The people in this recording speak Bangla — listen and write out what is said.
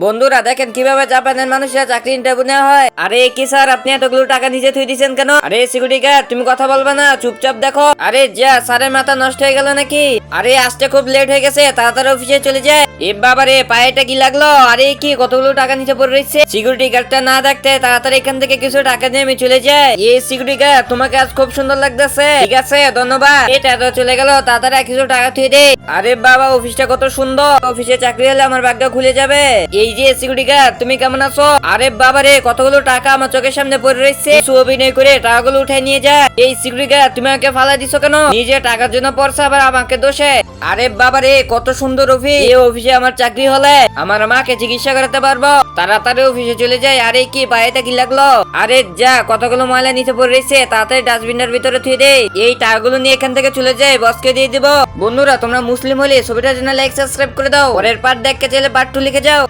বন্ধুরা দেখেন কিভাবে জাপানের মানুষরা চাকরি ইন্টারভিউ নেওয়া হয়। আরে কি স্যার, আপনি এতগুলো টাকা নিজে থুই দিয়েছেন কেন? আরে সিকিউরিটি গার্ড, তুমি কথা বলবে না, চুপচাপ দেখো। আরে যা, স্যারের মাথা নষ্ট হয়ে গেল নাকি? আরে আসতে খুব লেট হয়ে গেছে, তাড়াতাড়ি অফিসে চলে যায়। এ বাবা রে, পায়েটা কি লাগলো? আরে কি কতগুলো টাকা নিচে পড়ে রয়েছে। সিকিউরিটি গার্ডটা না দেখতে তাড়াতাড়ি এখান থেকে কিছু টাকা নিয়ে আমি চলে যাই। এই সিকিউরিটি গার্ড, তোমাকে আজ খুব সুন্দর লাগতেছে। ঠিক আছে, ধন্যবাদ। এটা তো চলে গেল, তাড়াতাড়ি কিছু টাকা থুয়ে দে। আরে বাবা, অফিসটা কত সুন্দর। অফিসে চাকরি হলে আমার ভাগ্য খুলে যাবে। এই যে সিকিউরিটি গার্ড, তুমি কেমন আছো? আরে বাবা রে, কতগুলো টাকা আমার চোখের সামনে পড়ে রয়েছে। কিছু অভিনয় করে টাকাগুলো উঠাই নিয়ে যায়। এই সিকিউরিটি গার্ড, তুমি আমাকে ফালা দিছো কেন? নিজে টাকার জন্য পড়ছে, আবার আমাকে দোষে। আরে বাবা রে, কত সুন্দর অফিস। এই অফিসে আমার চাকরি হলে আমার মাকে চিকিৎসা করাতে পারবো। তাড়াতাড়ি অফিসে চলে যাই। আরে কি পায়েটা কি লাগলো? আরে যা, কতগুলো ময়লা নিচে পড়ে রয়েছে, তাড়াতাড়ি ডাস্টবিনের ভিতরে থুয়ে দে। এই টাকাগুলো নিয়ে এখান থেকে চলে যাই, বসকে দিয়ে দিব। বন্ধুরা, তোমরা মুসলিম হলে ছবিটার জন্য লাইক সাবস্ক্রাইব করে দাও। পরের পার্ট দেখতে চাইলে পার্ট 2 লিখে যাও।